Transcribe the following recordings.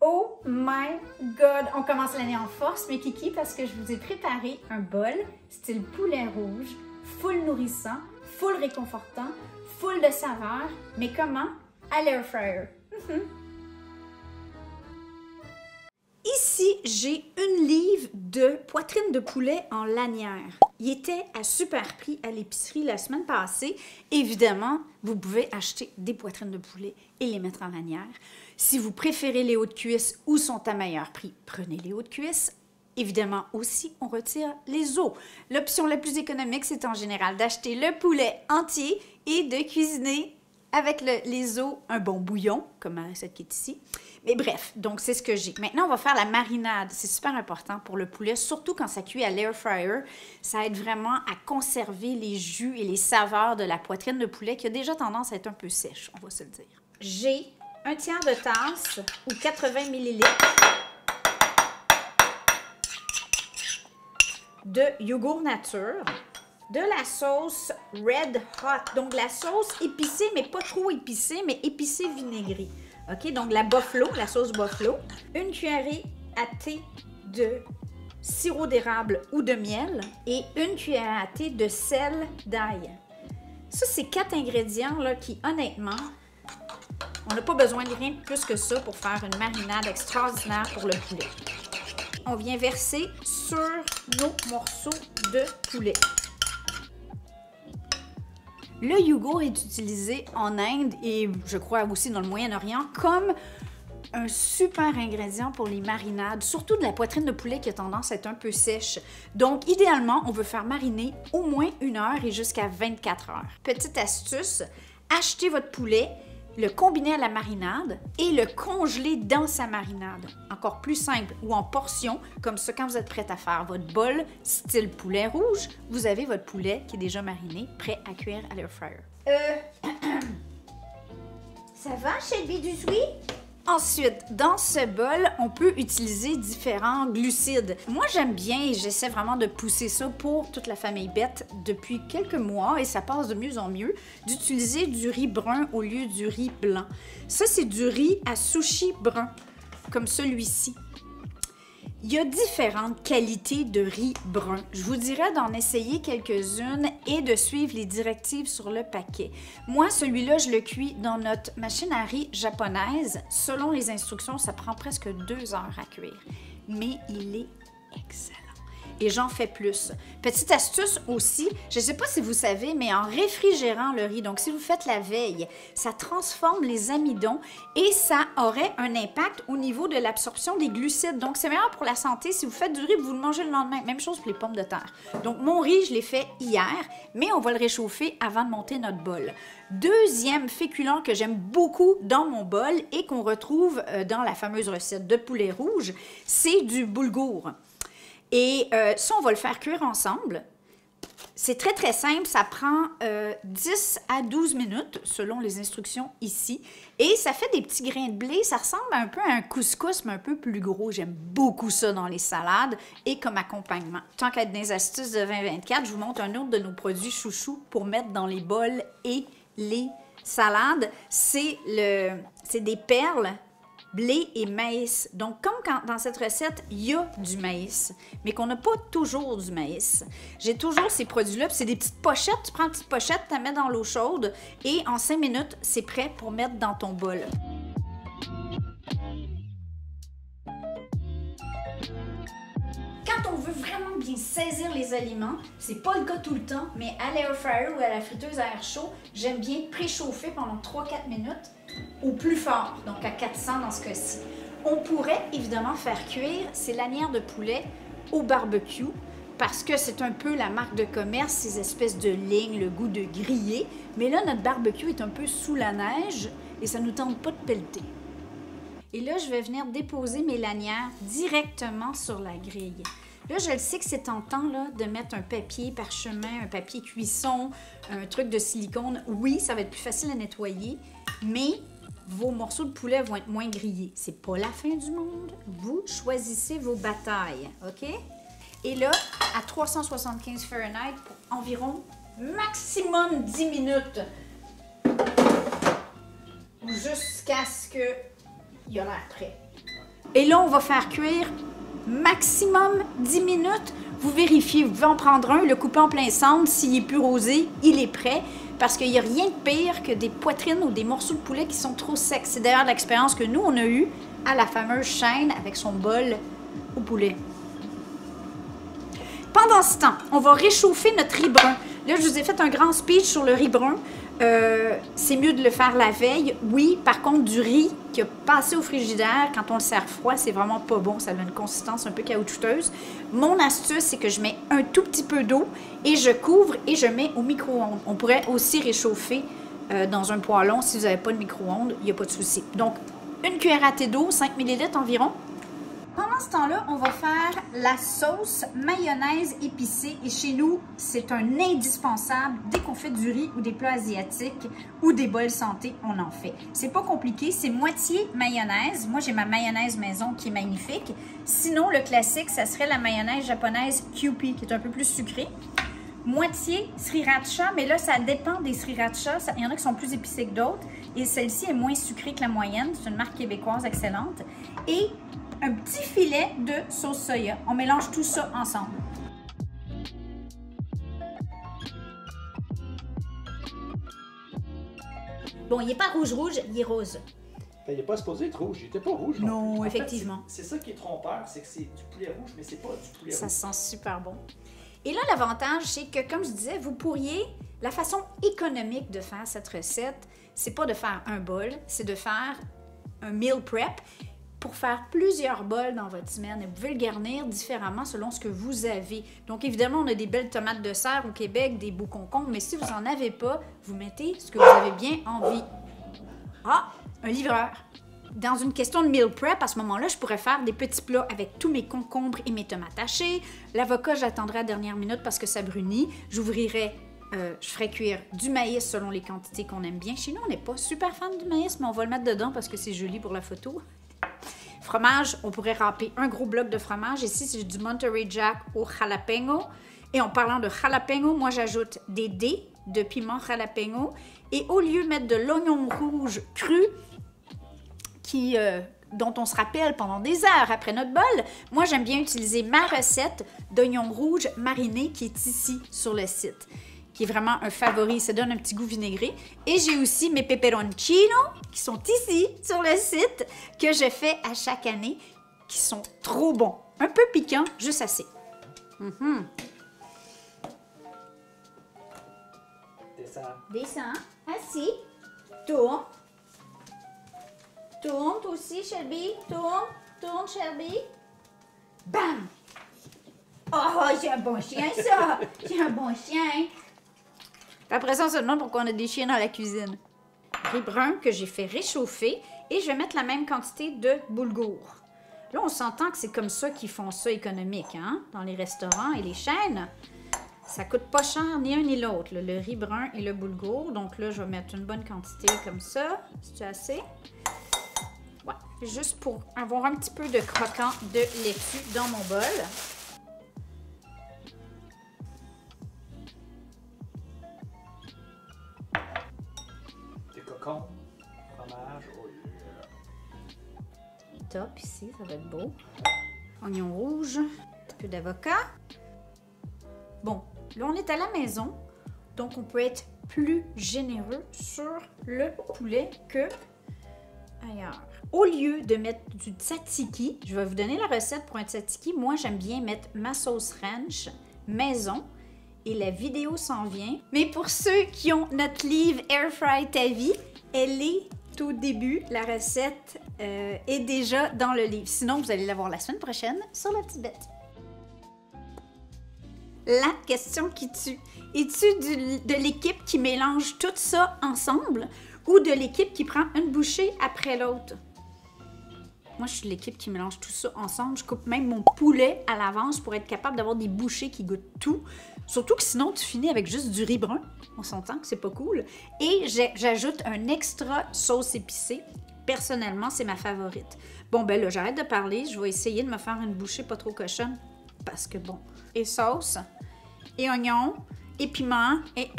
Oh my God! On commence l'année en force, mes kikis, parce que je vous ai préparé un bol style poulet rouge, full nourrissant, full réconfortant, full de saveurs, mais comment? À l'air fryer. Ici, j'ai 1 livre de poitrine de poulet en lanière. Il était à super prix à l'épicerie la semaine passée. Évidemment, vous pouvez acheter des poitrines de poulet et les mettre en lanière. Si vous préférez les hautes cuisses ou sont à meilleur prix, prenez les hautes cuisses. Évidemment aussi, on retire les os. L'option la plus économique, c'est en général d'acheter le poulet entier et de cuisiner avec les os un bon bouillon, comme cette qui est ici. Mais bref, donc c'est ce que j'ai. Maintenant, on va faire la marinade. C'est super important pour le poulet, surtout quand ça cuit à l'air fryer. Ça aide vraiment à conserver les jus et les saveurs de la poitrine de poulet qui a déjà tendance à être un peu sèche, on va se le dire. J'ai 1/3 de tasse ou 80 ml de yogourt nature, de la sauce Red Hot, donc la sauce épicée, mais pas trop épicée, mais épicée vinaigrée. OK, donc la buffalo, la sauce buffalo, 1 cuillerée à thé de sirop d'érable ou de miel et 1 cuillère à thé de sel d'ail. Ça, c'est 4 ingrédients là, qui, honnêtement, on n'a pas besoin de rien de plus que ça pour faire une marinade extraordinaire pour le poulet. On vient verser sur nos morceaux de poulet. Le yogourt est utilisé en Inde et je crois aussi dans le Moyen-Orient comme un super ingrédient pour les marinades, surtout de la poitrine de poulet qui a tendance à être un peu sèche. Donc, idéalement, on veut faire mariner au moins 1 heure et jusqu'à 24 heures. Petite astuce, achetez votre poulet, le combiner à la marinade et le congeler dans sa marinade. Encore plus simple, ou en portions, comme ça, quand vous êtes prête à faire votre bol style poulet rouge, vous avez votre poulet qui est déjà mariné, prêt à cuire à l'air fryer. Ça va, Shelby du Sweet? Ensuite, dans ce bol, on peut utiliser différents glucides. Moi, j'aime bien et j'essaie vraiment de pousser ça pour toute la famille Bette depuis quelques mois et ça passe de mieux en mieux d'utiliser du riz brun au lieu du riz blanc. Ça, c'est du riz à sushi brun, comme celui-ci. Il y a différentes qualités de riz brun. Je vous dirais d'en essayer quelques-unes et de suivre les directives sur le paquet. Moi, celui-là, je le cuis dans notre machine à riz japonaise. Selon les instructions, ça prend presque 2 heures à cuire. Mais il est excellent. Et j'en fais plus. Petite astuce aussi, je ne sais pas si vous savez, mais en réfrigérant le riz, donc si vous faites la veille, ça transforme les amidons et ça aurait un impact au niveau de l'absorption des glucides. Donc, c'est meilleur pour la santé. Si vous faites du riz, vous le mangez le lendemain. Même chose pour les pommes de terre. Donc, mon riz, je l'ai fait hier, mais on va le réchauffer avant de monter notre bol. Deuxième féculent que j'aime beaucoup dans mon bol et qu'on retrouve dans la fameuse recette de poulet rouge, c'est du boulgour. Et ça, on va le faire cuire ensemble. C'est très, très simple. Ça prend 10 à 12 minutes, selon les instructions ici. Et ça fait des petits grains de blé. Ça ressemble un peu à un couscous, mais un peu plus gros. J'aime beaucoup ça dans les salades et comme accompagnement. Tant qu'à être dans les astuces de 2024, je vous montre un autre de nos produits chouchous pour mettre dans les bols et les salades. C'est des perles, blé et maïs. Donc, comme dans cette recette, il y a du maïs, mais qu'on n'a pas toujours du maïs. J'ai toujours ces produits-là, puis c'est des petites pochettes. Tu prends une petite pochette, tu la mets dans l'eau chaude et en 5 minutes, c'est prêt pour mettre dans ton bol. Quand on veut vraiment bien saisir les aliments, c'est pas le cas tout le temps, mais à l'air fryer ou à la friteuse à air chaud, j'aime bien préchauffer pendant 3-4 minutes au plus fort, donc à 400 dans ce cas-ci. On pourrait évidemment faire cuire ces lanières de poulet au barbecue parce que c'est un peu la marque de commerce, ces espèces de lignes, le goût de grillé. Mais là, notre barbecue est un peu sous la neige et ça ne nous tente pas de pelleter. Et là, je vais venir déposer mes lanières directement sur la grille. Là, je le sais que c'est tentant là, de mettre un papier parchemin, un papier cuisson, un truc de silicone. Oui, ça va être plus facile à nettoyer, mais vos morceaux de poulet vont être moins grillés. C'est pas la fin du monde. Vous choisissez vos batailles, OK? Et là, à 375 Fahrenheit pour environ maximum 10 minutes. Jusqu'à ce qu'il y a l'air prêt. Et là, on va faire cuire maximum 10 minutes. Vous vérifiez, vous pouvez en prendre un, le couper en plein centre. S'il est plus rosé, il est prêt. Parce qu'il n'y a rien de pire que des poitrines ou des morceaux de poulet qui sont trop secs. C'est d'ailleurs l'expérience que nous, on a eue à la fameuse chaîne avec son bol au poulet. Pendant ce temps, on va réchauffer notre riz brun. Là, je vous ai fait un grand speech sur le riz brun. C'est mieux de le faire la veille. Oui, par contre, du riz qui a passé au frigidaire, quand on le sert froid, c'est vraiment pas bon. Ça a une consistance un peu caoutchouteuse. Mon astuce, c'est que je mets un tout petit peu d'eau et je couvre et je mets au micro-ondes. On pourrait aussi réchauffer dans un poêlon. Si vous n'avez pas de micro-ondes, il n'y a pas de souci. Donc, une cuillère à thé d'eau, 5 ml environ. Pendant ce temps-là, on va faire la sauce mayonnaise épicée. Et chez nous, c'est un indispensable. Dès qu'on fait du riz ou des plats asiatiques ou des bols santé, on en fait. C'est pas compliqué, c'est moitié mayonnaise. Moi, j'ai ma mayonnaise maison qui est magnifique. Sinon, le classique, ça serait la mayonnaise japonaise Kewpie, qui est un peu plus sucrée. Moitié sriracha, mais là, ça dépend des sriracha. Il y en a qui sont plus épicés que d'autres. Et celle-ci est moins sucrée que la moyenne. C'est une marque québécoise excellente. Et un petit filet de sauce soya. On mélange tout ça ensemble. Bon, il n'est pas rouge-rouge, il est rose. Ben, il n'est pas supposé être rouge, il n'était pas rouge. Non, en effectivement. C'est ça qui est trompeur, c'est que c'est du poulet rouge, mais c'est pas du poulet rouge. Ça sent super bon. Et là, l'avantage, c'est que, comme je disais, vous pourriez, la façon économique de faire cette recette, c'est pas de faire un bol, c'est de faire un meal prep pour faire plusieurs bols dans votre semaine. Et vous pouvez le garnir différemment selon ce que vous avez. Donc, évidemment, on a des belles tomates de serre au Québec, des beaux concombres, mais si vous n'en avez pas, vous mettez ce que vous avez bien envie. Ah, un livreur. Dans une question de meal prep, à ce moment-là, je pourrais faire des petits plats avec tous mes concombres et mes tomates hachées. L'avocat, j'attendrai à la dernière minute parce que ça brunit. J'ouvrirai, je ferai cuire du maïs selon les quantités qu'on aime bien. Chez nous, on n'est pas super fan du maïs, mais on va le mettre dedans parce que c'est joli pour la photo. Fromage, on pourrait râper un gros bloc de fromage. Ici, c'est du Monterey Jack au jalapeno. Et en parlant de jalapeno, moi, j'ajoute des dés de piment jalapeno. Et au lieu de mettre de l'oignon rouge cru, dont on se rappelle pendant des heures après notre bol, moi, j'aime bien utiliser ma recette d'oignon rouge mariné qui est ici sur le site, qui est vraiment un favori. Ça donne un petit goût vinaigré. Et j'ai aussi mes peperoncino qui sont ici sur le site, que je fais à chaque année, qui sont trop bons. Un peu piquants, juste assez. Descends. Assis. Tourne. Tourne, toi aussi, Shelby. Tourne. Tourne, Shelby. Bam! Oh, j'ai un bon chien, ça! J'ai un bon chien! Après ça, on se demande pourquoi on a des chiens dans la cuisine. Riz brun que j'ai fait réchauffer et je vais mettre la même quantité de boulgour. Là, on s'entend que c'est comme ça qu'ils font ça économique, hein? Dans les restaurants et les chaînes. Ça coûte pas cher ni un ni l'autre, le riz brun et le boulgour. Donc là, je vais mettre une bonne quantité comme ça. C'est assez? Ouais, juste pour avoir un petit peu de croquant de laitue dans mon bol. Des cocons, fromage, Top ici, ça va être beau. Oignon rouge, un petit peu d'avocat. Bon, là on est à la maison, donc on peut être plus généreux sur le poulet que ailleurs. Au lieu de mettre du tzatziki, je vais vous donner la recette pour un tzatziki. Moi, j'aime bien mettre ma sauce ranch maison et la vidéo s'en vient. Mais pour ceux qui ont notre livre Air Fry ta vie, elle est au début. La recette est déjà dans le livre. Sinon, vous allez la voir la semaine prochaine sur La Petite Bête. La question qui tue. Es-tu de l'équipe qui mélange tout ça ensemble ou de l'équipe qui prend une bouchée après l'autre? Moi, je suis de l'équipe qui mélange tout ça ensemble. Je coupe même mon poulet à l'avance pour être capable d'avoir des bouchées qui goûtent tout. Surtout que sinon, tu finis avec juste du riz brun. On s'entend que c'est pas cool. Et j'ajoute un extra sauce épicée. Personnellement, c'est ma favorite. Bon, ben là, j'arrête de parler. Je vais essayer de me faire une bouchée pas trop cochonne. Parce que bon. Et sauce, et oignon, et piment, et...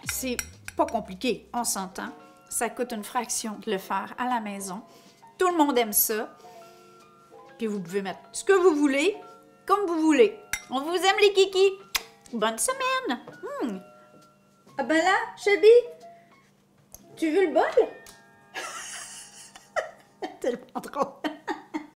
C'est pas compliqué, on s'entend. Ça coûte une fraction de le faire à la maison. Tout le monde aime ça. Puis vous pouvez mettre ce que vous voulez, comme vous voulez. On vous aime les kikis. Bonne semaine. Ah ben là, Shelby, tu veux le bol? Tellement drôle.